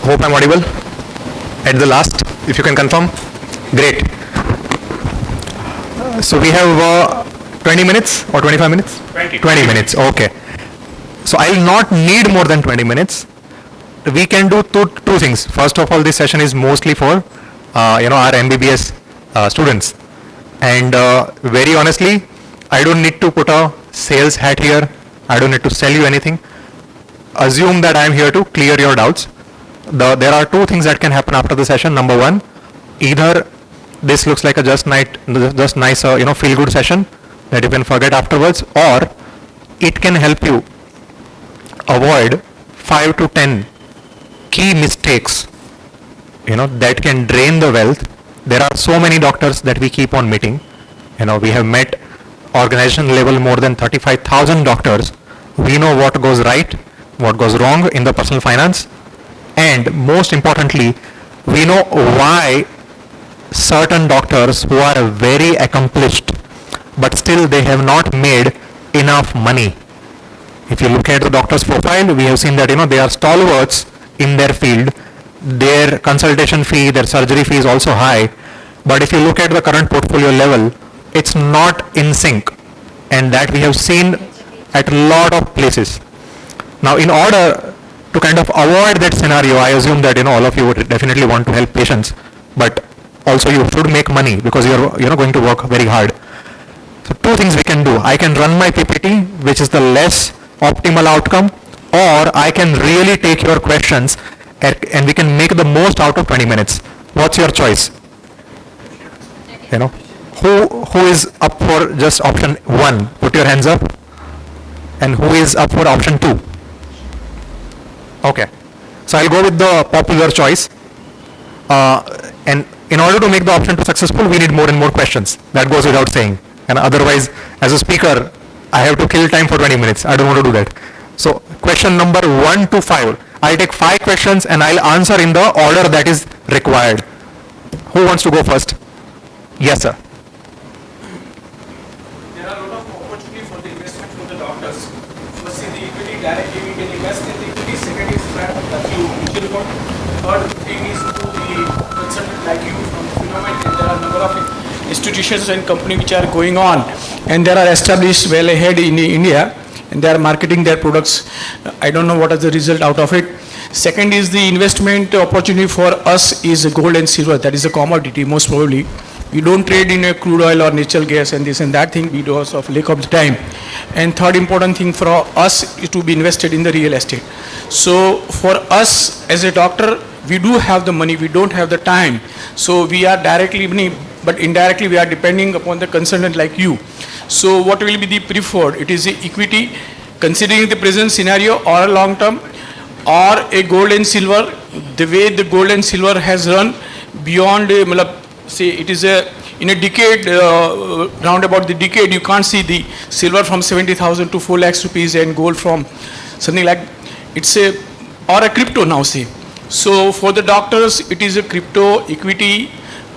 Hope I'm audible at the last, if you can confirm. Great. So we have 20 minutes or 25 minutes? 20 minutes, okay. So I'll not need more than 20 minutes. We can do two things. First of all, this session is mostly for our MBBS students. And very honestly, I don't need to put a sales hat here. I don't need to sell you anything. Assume that I'm here to clear your doubts. There are two things that can happen after the session. Number one, either this looks like a just nice feel good session that you can forget afterwards, or it can help you avoid 5 to 10 key mistakes that can drain the wealth. There are so many doctors that we keep on meeting. We have met organization level more than 35,000 doctors. We know what goes right, what goes wrong in the personal finance, and most importantly, we know why certain doctors who are very accomplished but still they have not made enough money. If you look at the doctor's profile, we have seen that they are stalwarts in their field. Their consultation fee, their surgery fee is also high, but if you look at the current portfolio level, it's not in sync, and that we have seen at a lot of places. Now, in order to kind of avoid that scenario, I assume that all of you would definitely want to help patients, but also you should make money because you're going to work very hard. So two things we can do. I can run my PPT, which is the less optimal outcome, or I can really take your questions and we can make the most out of 20 minutes. What's your choice? Who is up for just option 1? Put your hands up. And who is up for option 2? Okay. So I'll go with the popular choice. And in order to make the option 2 successful, we need more and more questions. That goes without saying. And otherwise, as a speaker, I have to kill time for 20 minutes. I don't want to do that. So question number 1 to 5. I'll take 5 questions and I'll answer in the order that is required. Who wants to go first? Yes, sir. There are a lot of opportunities for the investment for the doctors. First is the equity, directly we can invest in the equity. Second is mutual fund. Third thing is to the consultant like you from Phenomen. And there are a number of institutions and companies which are going on, and they are established well ahead in India, and they are marketing their products. I don't know what is the result out of it. Second is the investment opportunity for us is gold and silver. That is a commodity most probably. We don't trade in a crude oil or natural gas and this and that thing because of lack of time. And third important thing for us is to be invested in the real estate. So for us as a doctor, we do have the money, we don't have the time. So we are directly, but indirectly we are depending upon the consultant like you. So what will be the preferred? It is the equity, considering the present scenario, or a long term, or a gold and silver. The way the gold and silver has run beyond, say it is in a decade, round about the decade, you can't see the silver from 70,000 to 4 lakhs rupees and gold from something like, it's or a crypto now say. So for the doctors, it is a crypto, equity,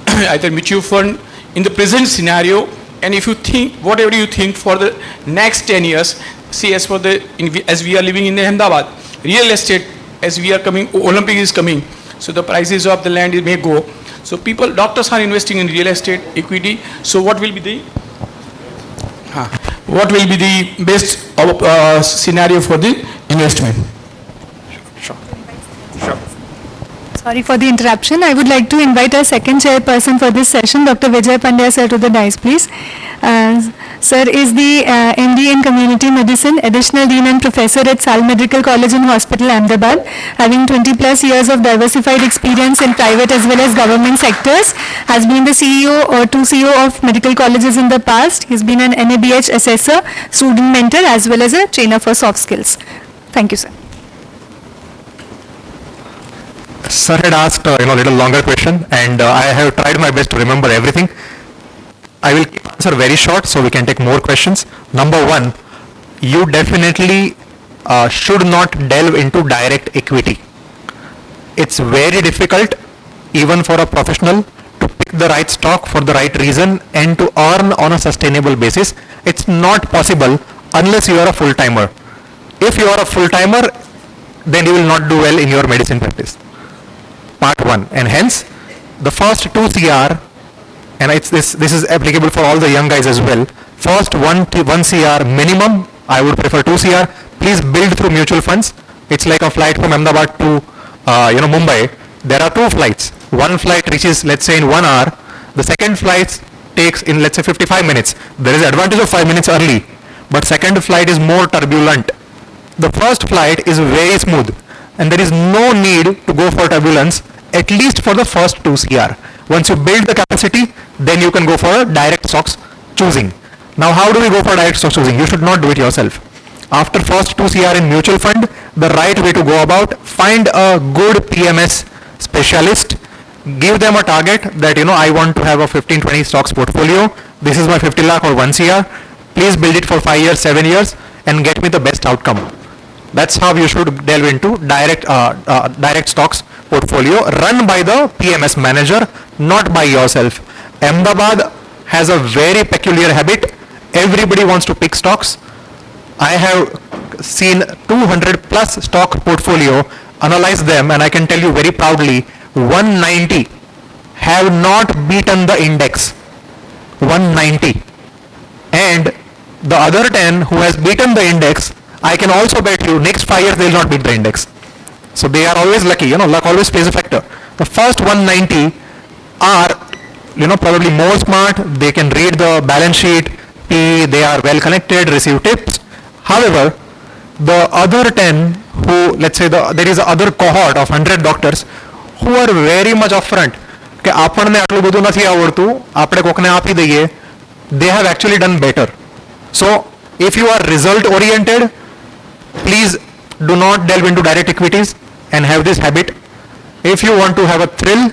either mutual fund in the present scenario. And if you think, whatever you think for the next 10 years, see as we are living in Ahmedabad, real estate, as we are coming, Olympic is coming, so the prices of the land may go. So doctors are investing in real estate, equity. So what will be the best scenario for the investment? Sure. Sorry for the interruption. I would like to invite our second chairperson for this session, Dr. Vijay Pandya sir, to the dais, please. Sir is the MD in Community Medicine, Additional Dean and Professor at Sal Medical College and Hospital, Ahmedabad, having 20 plus years of diversified experience in private as well as government sectors. Has been the CEO or CEO of medical colleges in the past. He's been an NABH assessor, student mentor as well as a trainer for soft skills. Thank you, sir. Sir had asked a little longer question, and I have tried my best to remember everything. I will keep answer very short so we can take more questions. Number 1, you definitely should not delve into direct equity. It's very difficult even for a professional to pick the right stock for the right reason and to earn on a sustainable basis. It's not possible unless you are a full-timer. If you are a full-timer, then you will not do well in your medicine practice. part 1, and hence the first 2 CR, and this is applicable for all the young guys as well. First 1 CR minimum, I would prefer 2 CR. Please build through mutual funds. It's like a flight from Ahmedabad to Mumbai. There are 2 flights. One flight reaches, let's say, in 1 hour. The second flight takes in, let's say, 55 minutes. There is advantage of 5 minutes early, but second flight is more turbulent. The first flight is very smooth, and there is no need to go for turbulence, at least for the first 2 CR. Once you build the capacity, then you can go for direct stocks choosing. Now, how do we go for direct stocks choosing? You should not do it yourself. After first 2 CR in mutual fund, the right way to go about, find a good PMS specialist, give them a target that, I want to have a 15-20 stocks portfolio. This is my 50 lakh or 1 CR. Please build it for 5 years, 7 years, and get me the best outcome. That's how you should delve into direct stocks portfolio run by the PMS manager, not by yourself. Ahmedabad has a very peculiar habit. Everybody wants to pick stocks. I have seen 200 plus stock portfolio, analyze them, and I can tell you very proudly, 190 have not beaten the index. 190. And the other 10 who has beaten the index, I can also bet you next 5 years they will not beat the index. So they are always lucky, luck always plays a factor. The first 190 are, probably more smart, they can read the balance sheet, they are well connected, receive tips. However, the other 10 who, let's say there is another cohort of 100 doctors who are very much upfront, કે આપણને આટલું બધું નથી આવડતું, આપણે કોકને આપી દઈએ, they have actually done better. So, if you are result oriented, please do not delve into direct equities and have this habit. If you want to have a thrill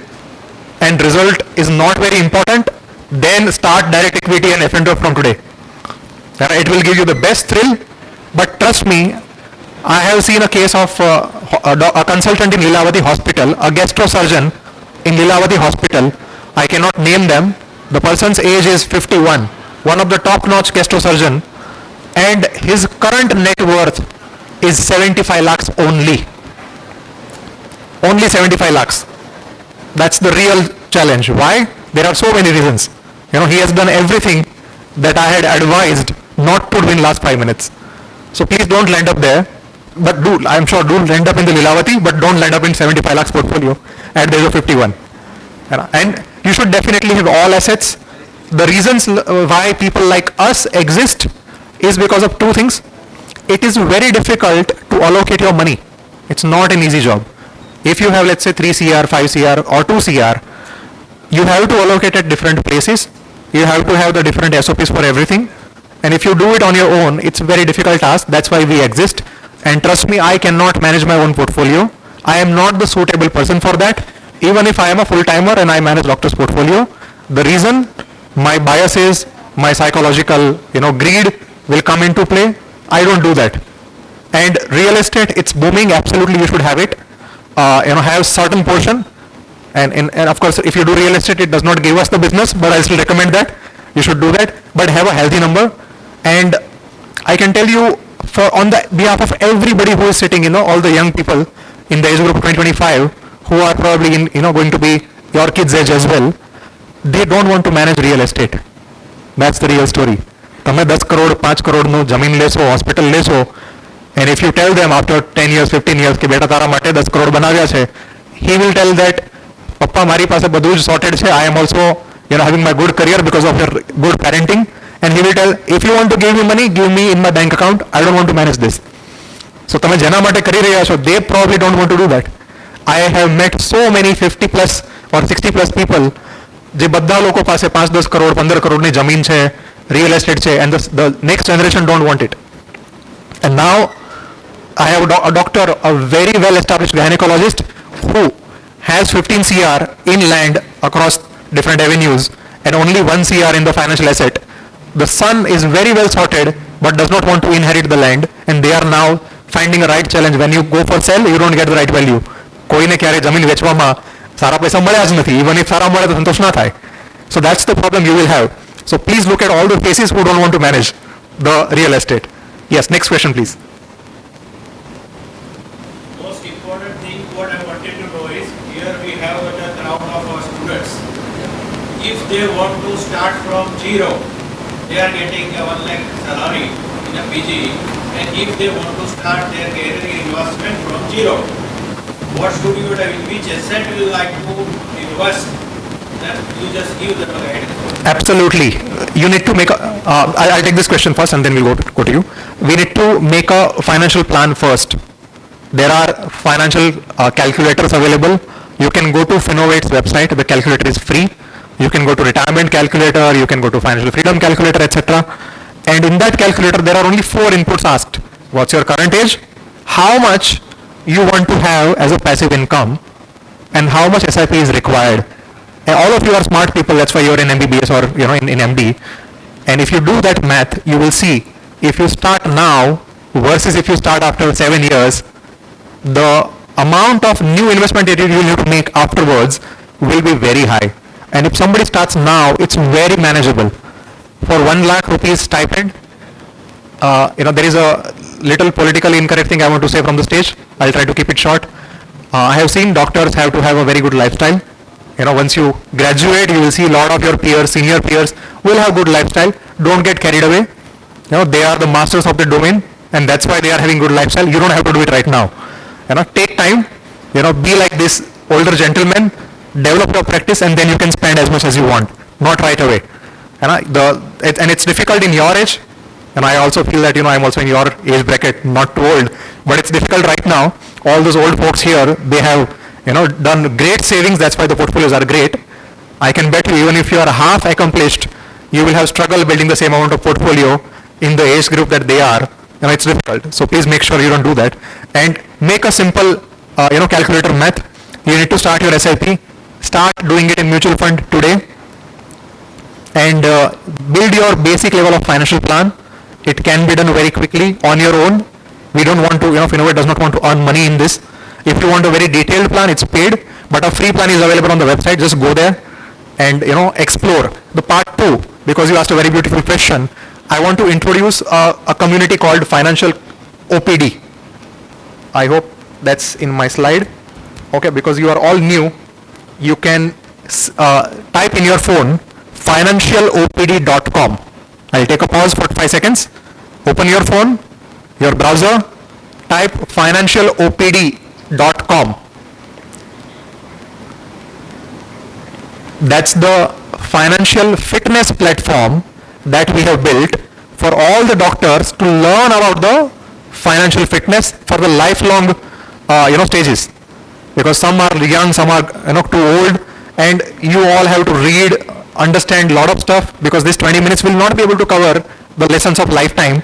and result is not very important, then start direct equity and F&O from today. It will give you the best thrill, but trust me, I have seen a case of a consultant in Lilavati Hospital, a gastrosurgeon in Lilavati Hospital. I cannot name them. The person's age is 51, one of the top-notch gastrosurgeon, and his current net worth is 75 lakhs only. Only 75 lakhs. That's the real challenge. Why? There are so many reasons. He has done everything that I had advised not to do in last 5 minutes. So please don't land up there. But I'm sure do land up in the Lilavati, but don't land up in 75 lakhs portfolio at the age of 51. And you should definitely have all assets. The reasons why people like us exist is because of 2 things. It is very difficult to allocate your money. It's not an easy job. If you have, let's say, 3 CR, 5 CR or 2 CR, you have to allocate at different places. You have to have the different SOPs for everything. And if you do it on your own, it's a very difficult task. That's why we exist. And trust me, I cannot manage my own portfolio. I am not the suitable person for that. Even if I am a full-timer and I manage doctor's portfolio, the reason my biases, my psychological, greed will come into play. I don't do that. And real estate, it's booming. Absolutely, you should have it. Have certain portion. And of course, if you do real estate, it does not give us the business, but I still recommend that. You should do that. But have a healthy number. And I can tell you, on the behalf of everybody who is sitting, all the young people in the age group of 2025 who are probably going to be your kids' age as well, they don't want to manage real estate. That's the real story. તમે 10 કરોડ 5 કરોડનું જમીન લેશો, hospital લેશો, and if you tell them after 10 years 15 years કે બેટા તારા માટે 10 કરોડ બનાવ્યા છે, he will tell that પપ્પા મારી પાસે બધું જ sorted છે, I am also having my good career because of your good parenting. And he will tell, if you want to give me money, give me in my bank account. I don't want to manage this. So તમે જેના માટે કરી રહ્યા છો, they probably don't want to do that. I have met so many 50 plus or 60 plus people, જે બધા લોકો પાસે 5-10 કરોડ 15 કરોડની જમીન છે, real estate છે, and the next generation don't want it. And now I have a doctor, a very well established gynecologist who has 15 CR in land across different avenues and only 1 CR in the financial asset. The son is very well sorted but does not want to inherit the land, and they are now finding a right challenge. When you go for sell, you don't get the right value. કોઈને ક્યારે જમીન વેચવામાં સારા પૈસા મળ્યા જ નથી. Even if સારા મળે તો સંતોષ ના થાય. So that's the problem you will have. So please look at all the cases who don't want to manage the real estate. Yes, next question please. Most important thing what I wanted wanted to know is, here we have a crowd of our students. If they want to start from zero, they are getting a 1 lakh salary in a PG, and if they want to start their career investment from zero, what should you do? In which asset you like to invest? Then you just give them a guidance. Absolutely. You need to make a, I'll take this question first and then we'll go to you. We need to make a financial plan first. There are financial calculators available. You can go to Finovate's website. The calculator is free. You can go to retirement calculator, you can go to financial freedom calculator, etc. And in that calculator, there are only 4 inputs asked. What's your current age? How much you want to have as a passive income? And how much SIP is required? And all of you are smart people, that's why you're in MBBS or in MD. And if you do that math, you will see if you start now versus if you start after 7 years, the amount of new investment that you will have to make afterwards will be very high. And if somebody starts now, it's very manageable. For 1 lakh rupees stipend, there is a little politically incorrect thing I want to say from the stage. I'll try to keep it short. I have seen doctors have to have a very good lifestyle. Once you graduate, you will see a lot of your peers, senior peers will have good lifestyle. Don't get carried away. They are the masters of the domain, and that's why they are having good lifestyle. You don't have to do it right now. Take time. Be like this older gentleman. Develop your practice, and then you can spend as much as you want. Not right away. And it's difficult in your age. And I also feel that I'm also in your age bracket, not too old. But it's difficult right now. All those old folks here, they have done great savings. That's why the portfolios are great. I can bet you, even if you are half accomplished, you will have struggled building the same amount of portfolio in the age group that they are. It's difficult. So please make sure you don't do that. And make a simple, calculator math. You need to start your SIP. Start doing it in mutual fund today. And build your basic level of financial plan. It can be done very quickly on your own. We don't want to, Finovate does not want to earn money in this. If you want a very detailed plan, it's paid, but a free plan is available on the website. Just go there and explore. The part 2, because you asked a very beautiful question, I want to introduce a community called Financial OPD. I hope that's in my slide. Okay, because you are all new, you can type in your phone financialopd.com. I'll take a pause for 5 seconds. Open your phone, your browser, type financialopd.com. That's the financial fitness platform that we have built for all the doctors to learn about the financial fitness for the lifelong stages. Because some are young, some are too old, and you all have to read, understand a lot of stuff, because this 20 minutes will not be able to cover the lessons of lifetime.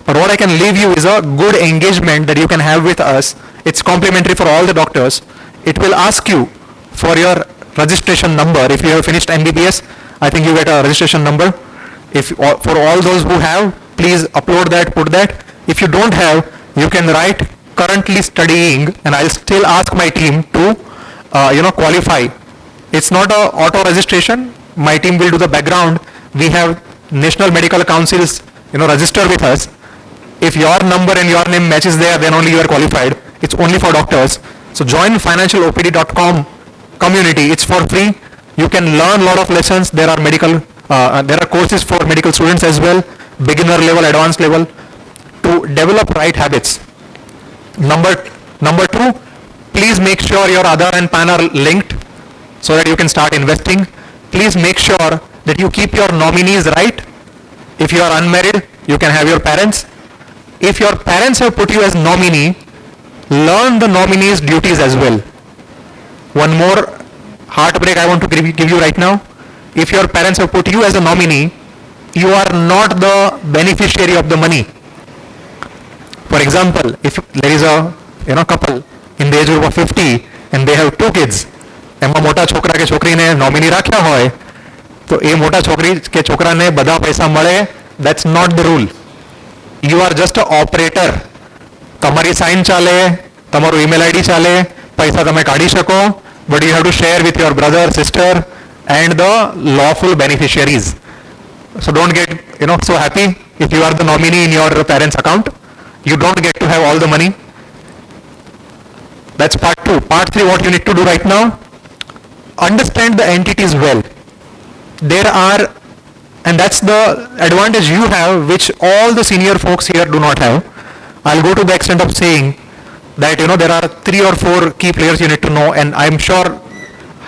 But what I can leave you is a good engagement that you can have with us. It's complimentary for all the doctors. It will ask you for your registration number. If you have finished MBBS, I think you get a registration number. If for all those who have, please upload that, put that. If you don't have, you can write currently studying, and I'll still ask my team to qualify. It's not a auto registration. My team will do the background. We have National Medical Councils register with us. If your number and your name matches there, then only you are qualified. It's only for doctors. So join financialopd.com community. It's for free. You can learn a lot of lessons. There are there are courses for medical students as well, beginner level, advanced level, to develop right habits. Number 2, please make sure your Aadhaar and PAN are linked so that you can start investing. Please make sure that you keep your nominees right. If you are unmarried, you can have your parents. If your parents have put you as nominee, learn the nominee's duties as well. One more heartbreak I want to give you right now. If your parents have put you as a nominee, you are not the beneficiary of the money. For example, if there is a couple in the age group of 50 and they have 2 kids, એમાં મોટા છોકરા કે છોકરીને nominee રાખ્યા હોય તો એ મોટા છોકરી કે છોકરાને બધા પૈસા મળે, that's not the rule. You are just an operator. તમારી સાઇન ચાલે, તમારું ઈમેલ આઈડી ચાલે, પૈસા તમે કાઢી શકો, but you have to share with your brother, sister and the lawful beneficiaries. So don't get so happy if you are the nominee in your parents' account. You don't get to have all the money. That's part 2. Part 3, what you need to do right now, understand the entities well. There are, and that's the advantage you have, which all the senior folks here do not have. I'll go to the extent of saying that, there are 3 or 4 key players you need to know, and I'm sure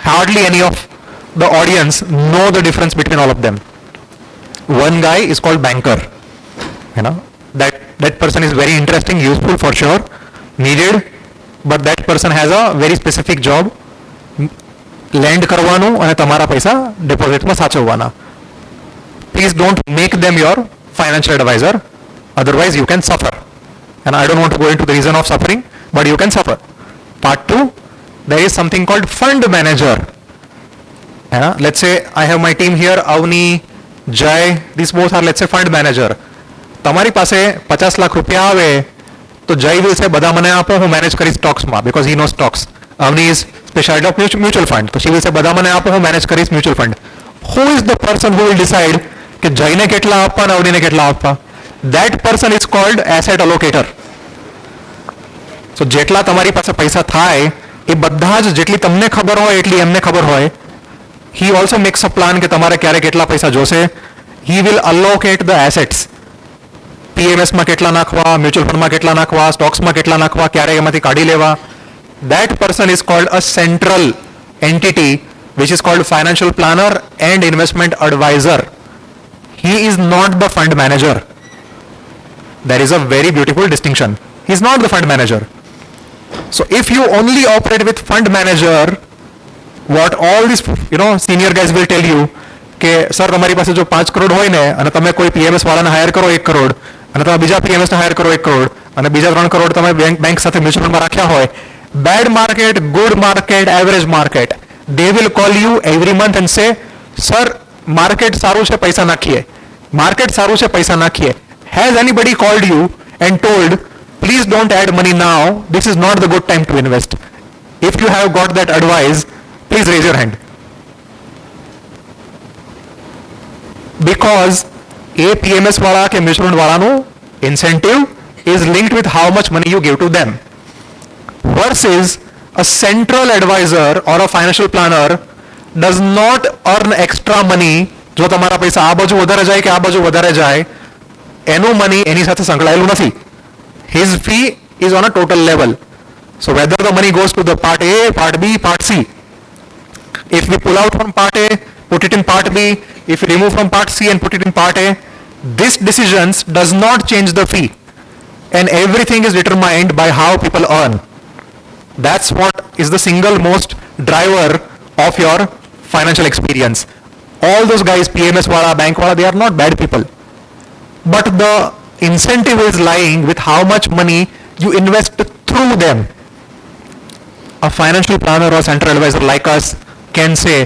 hardly any of the audience know the difference between all of them. One guy is called banker. That person is very interesting, useful for sure, needed, but that person has a very specific job. Land કરવાનું અને તમારા પૈસા ડિપોઝિટમાં સાચવવાના. Please don't make them your financial advisor, otherwise you can suffer. And I don't want to go into the reason of suffering, but you can suffer. Part 2, there is something called fund manager. Let's say I have my team here, Avni, Jay, these both are, let's say, fund manager. તમારી પાસે 50 લાખ રૂપિયા આવે તો જય will say બધા મને આપો, હું મેનેજ કરીશ સ્ટોક્સમાં, because he knows stocks. Avni is specialty of mutual fund, so she will say બધા મને આપો, હું મેનેજ કરીશ mutual fund. Who is the person who will decide કે જયને કેટલા આપવા અને અવનીને કેટલા આપવા? That person is called asset allocator. So જેટલા તમારી પાસે પૈસા થાય એ બધા જ જેટલી તમને ખબર હોય એટલી એમને ખબર હોય. He also makes a plan કે તમારે ક્યારે કેટલા પૈસા જોશે. He will allocate the assets. PMS માં કેટલા નાખવા, મ્યુચ્યુઅલ ફંડમાં કેટલા નાખવા, સ્ટોક્સમાં કેટલા નાખવા, ક્યારે એમાંથી કાઢી લેવા. That person is called a central entity, which is called financial planner and investment advisor. He is not the fund manager. There is a very beautiful distinction. He is not the fund manager. So if you only operate with fund manager, what all these senior guys will tell you કે sir તમારી પાસે જો 5 કરોડ હોય ને અને તમે કોઈ PMS વાળાને હાયર કરો 1 કરોડ અને તમે બીજા પીએમએસ ને હાયર કરો 1 કરોડ અને બીજા 3 કરોડ તમે બેંક સાથે મ્યુચ્યુઅલ ફંડમાં રાખ્યા હોય, bad market, good market, average market, they will call you every month and say, sir, market સારું છે પૈસા નાખીએ, market સારું છે પૈસા નાખીએ. Has anybody called you and told, please don't add money now, this is not the good time to invest? If you have got that advice, please raise your hand. Because a PMS वाला के mutual fund वाला no incentive is linked with how much money you give to them. Versus a central advisor or a financial planner does not earn extra money. જો તમારા પૈસા આ બાજુ વધારે જાય કે આ બાજુ વધારે જાય એનું મની એની સાથે સંકળાયેલું નથી. His fee is on a total level. So whether the money goes to the part A, part B, part C. If we pull out from part A, put it in part B. If we remove from part C and put it in part A, this decisions does not change the fee. And everything is determined by how people earn. That's what is the single most driver of your financial experience. All those guys, PMS wala, bank wala, they are not bad people. But the incentive is lying with how much money you invest through them. A financial planner or central advisor like us can say,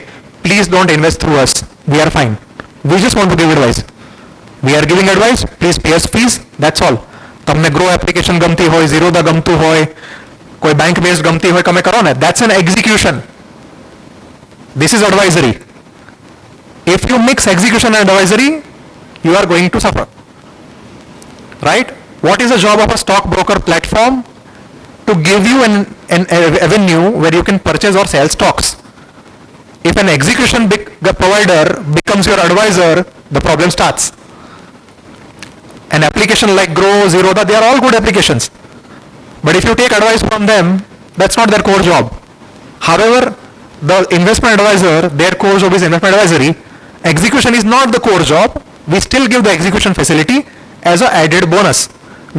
please don't invest through us. We are fine. We just want to give advice. We are giving advice. Please pay us fees. That's all. તમને grow application ગમતી હોય, ઝીરોદા ગમતું હોય, કોઈ bank base ગમતી હોય, તમે કરો ને. That's an execution. This is advisory. If you mix execution and advisory, you are going to suffer. Right? What is the job of a stockbroker platform? To give you an avenue where you can purchase or sell stocks. If an execution provider becomes your advisor, the problem starts. An application like Grow, Zerodha, they are all good applications. But if you take advice from them, that's not their core job. However, the investment advisor, their core job is investment advisory. Execution is not the core job. We still give the execution facility as an added bonus.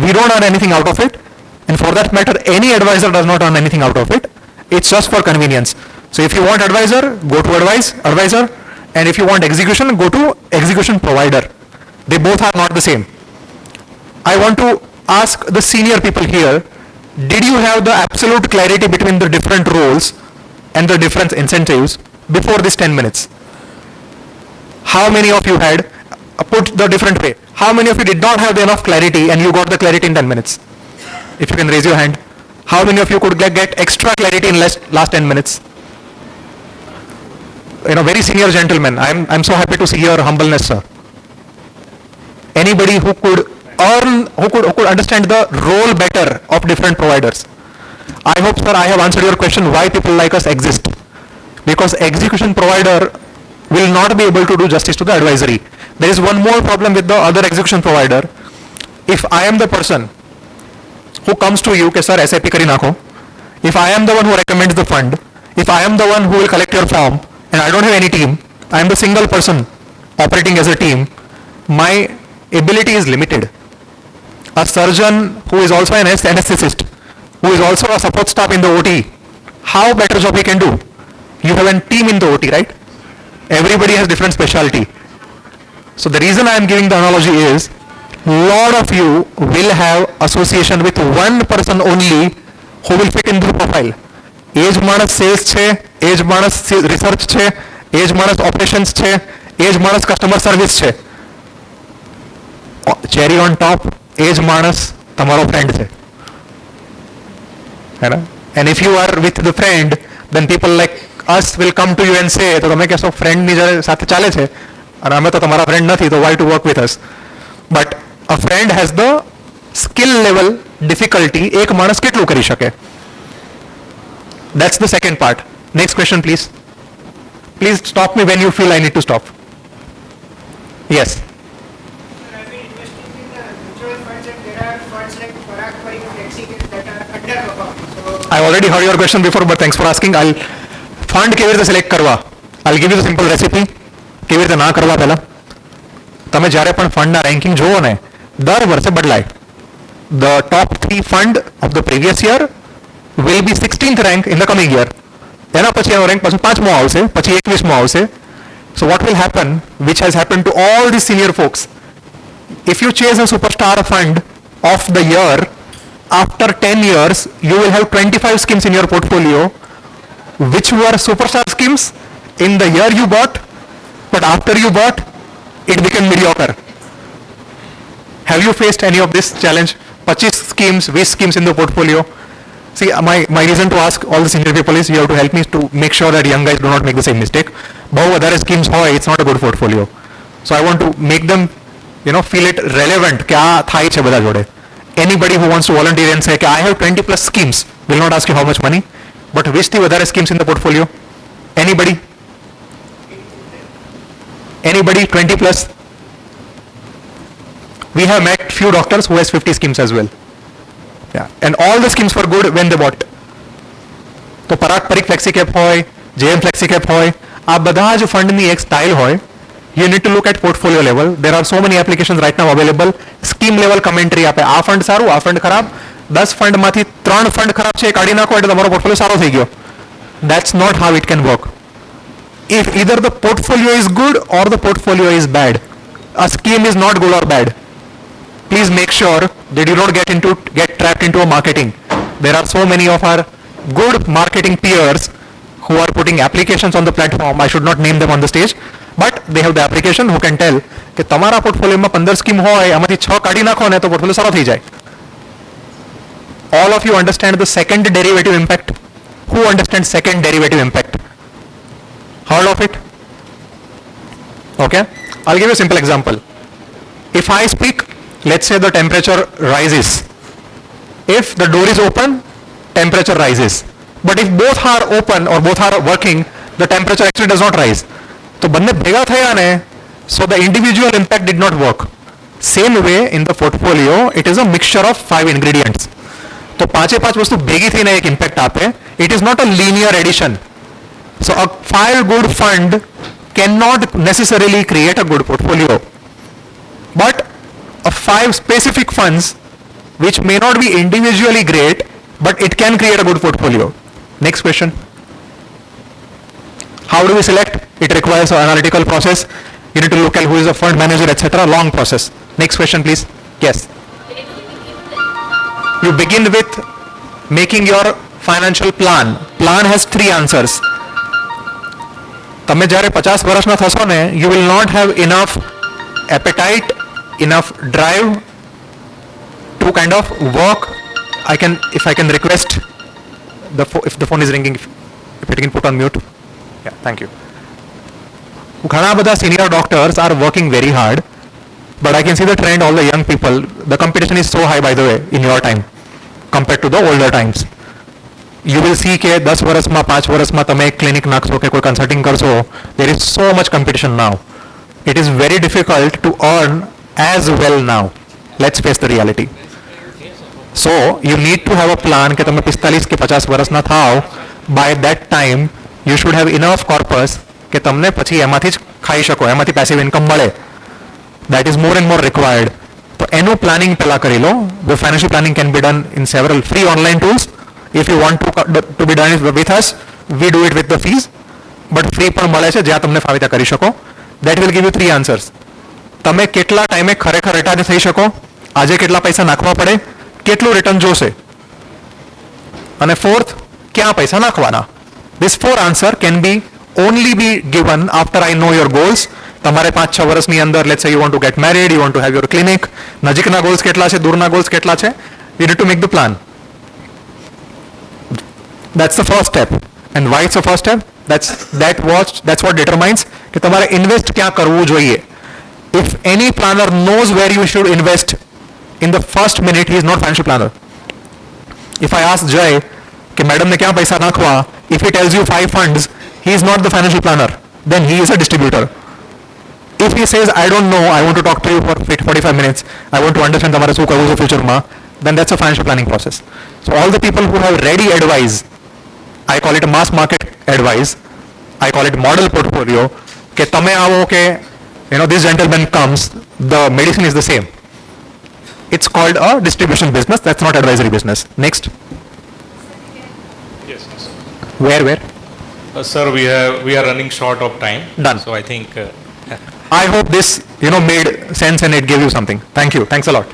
We don't earn anything out of it. And for that matter, any advisor does not earn anything out of it. It's just for convenience. So if you want advisor, go to advisor. And if you want execution, go to execution provider. They both are not the same. I want to ask the senior people here, did you have the absolute clarity between the different roles and the different incentives before this 10 minutes? How many of you had, put the different way, how many of you did not have enough clarity and you got the clarity in 10 minutes? If you can raise your hand. How many of you could get extra clarity in last 10 minutes? Very senior gentlemen, I'm so happy to see your humbleness, sir. Anybody who could understand the role better of different providers. I hope, sir, I have answered your question why people like us exist. Because execution provider will not be able to do justice to the advisory. There is one more problem with the other execution provider. If I am the person who comes to you, sir, SIP kari nakho, if I am the one who recommends the fund, if I am the one who will collect your form, and I don't have any team, I am the single person operating as a team, my ability is limited. A surgeon who is also an anesthetist, who is also a support staff in the OT, how better job he can do? You have a team in the OT, right? Everybody has different specialty. So the reason I am giving the analogy is, lot of you will have association with one person only who will fit into the profile. એજ માણસ cells છે, એજ માણસ research છે, એજ માણસ operations છે, એજ માણસ customer service છે. Cherry on top એજ માણસ તમારો ફ્રેન્ડ છે, है ना? And if you are with the friend, then people like us will come to you and say, તો તમે કહેશો ફ્રેન્ડની સાથે ચાલે છે અને અમે તો તમારા ફ્રેન્ડ નથી, તો why to work with us? But a friend has the skill level difficulty, એક માણસ કેટલું કરી શકે? That's the second part. Next question, please. Please stop me when you feel I need to stop. Yes. I've been investing in mutual funds, and there are funds like Parag Flexi that are underperforming. So I already heard your question before, but thanks for asking. I'll fund કેવી રીતે select કરવા? I'll give you the simple recipe. કેવી રીતે ના કરવા પહેલા? તમે જ્યારે પણ ફંડના રેન્કિંગ જોવો ને, દર વર્ષે બદલાય. The top 3 fund of the previous year will be 16th rank in the coming year. એના પછી એનો રેન્ક પાછું 5મો આવશે, પછી 21મો આવશે. So what will happen, which has happened to all the senior folks, if you chase a superstar fund of the year, after 10 years you will have 25 schemes in your portfolio which were superstar schemes in the year you bought, but after you bought it became mediocre. Have you faced any of this challenge? 25 schemes, 20 schemes in the portfolio. See, my reason to ask all the senior people is you have to help me to make sure that young guys do not make the same mistake. બહુ વધારે schemes હોય, it's not a good portfolio. So I want to make them, feel it relevant કે આ થાય છે બધા જોડે. Anybody who wants to volunteer and say કે I have 20 plus schemes, will not ask you how much money, but which the વધારે schemes in the portfolio? Anybody? Anybody 20 plus? We have met few doctors who has 50 schemes as well. Yeah. And all the schemes were good when they bought. તો પરાગ પરીક ફ્લેક્સીકેપ હોય, JM ફ્લેક્સીકેપ હોય, આ બધા જ ફંડની એક style હોય. You need to look at portfolio level. There are so many applications right now available. Scheme level commentary આપે. આ ફંડ સારું, આ ફંડ ખરાબ. 10 ફંડમાંથી 3 ફંડ ખરાબ છે, કાઢી નાખો એટલે તમારો પોર્ટફોલિયો સારો થઈ ગયો. That's not how it can work. If either the portfolio is good or the portfolio is bad. A scheme is not good or bad. Please make sure they do not get trapped into a marketing. There are so many of our good marketing peers who are putting applications on the platform. I should not name them on the stage, but they have the application who can tell કે તમારા પોર્ટફોલિયોમાં 15 scheme હોય, આમાંથી 6 કાઢી નાખો ને તો portfolio સારો થઈ જાય. All of you understand the second derivative impact? Who understands second derivative impact? Heard of it? Okay, I'll give you a simple example. If I speak, let's say the temperature rises. If the door is open, temperature rises. But if both are open or both are working, the temperature actually does not rise. So બંને ભેગા થયા ને, so the individual impact did not work. Same way in the portfolio, it is a mixture of 5 ingredients. તો 5 વસ્તુ ભેગી થઈને એક impact આપે. It is not a linear addition. So a 5 good fund cannot necessarily create a good portfolio. But 5 specific funds which may not be individually great, but it can create a good portfolio. Next question. How do we select? It requires an analytical process. You need to look at who is a fund manager, etc. Long process. Next question, please. Yes. You begin with making your financial plan. Plan has 3 answers. તમે જ્યારે 50 વર્ષના થશો ને, you will not have enough appetite, enough drive to kind of work. If I can request if the phone is ringing, if it can put on mute. Yeah, thank you. ઘણા બધા senior doctors are working very hard, but I can see the trend, all the young people, the competition is so high, by the way, in your time compared to the older times. you will see કે 10 વર્ષમાં 5 વર્ષમાં તમે એક clinic નાખશો કે કોઈ consulting કરશો, there is so much competition now. It is very difficult to earn as well now. Let's face the reality. So you need to have a plan કે તમે 45 કે 50 વર્ષના થાવ. By that time you should have enough corpus કે તમને પછી એમાંથી જ ખાઈ શકો, એમાંથી પેસિવ ઇન્કમ મળે. That is more and more required. તો એનું પ્લાનિંગ પહેલા કરી લો. The financial planning can be done in several free online tools. If you want to be done it with us, we do it with the fees. But free પણ મળે છે જ્યાં તમને ફાવે ત્યાં કરી શકો. That will give you 3 answers. તમે કેટલા ટાઈમે ખરેખર રિટાયર થઈ શકો, આજે કેટલા પૈસા નાખવા પડે, કેટલું રિટર્ન જોશે, અને ફોર્થ ક્યાં પૈસા નાખવાના. This 4 answer can be only be given after I know your goals. તમારે 5-6 વર્ષની અંદર, let's say you want to get married, you want to have your clinic, નજીકના goals કેટલા છે, દૂરના goals કેટલા છે, you need to make the plan. That's the first step. And why it's the first step? That's what determines કે તમારે invest ક્યાં કરવું જોઈએ. If any planner knows where you should invest in the first minute, he is not financial planner. If I ask Jay કે madam ને ક્યાં પૈસા નાખવા, if he tells you 5 funds, he is not the financial planner. Then he is a distributor. If he says I don't know, I want to talk to you for 45 minutes, I want to understand તમારે શું કરવું છે ફ્યુચરમાં, then that's a financial planning process. So all the people who have ready advice, I call it a mass market advice, I call it model portfolio, કે તમે આવો કે this gentleman comes, the medicine is the same. It's called a distribution business, that's not advisory business. Next. Yes, yes. Where? Sir, we are running short of time. Done. So I think I hope this made sense and it gave you something. Thank you. Thanks a lot.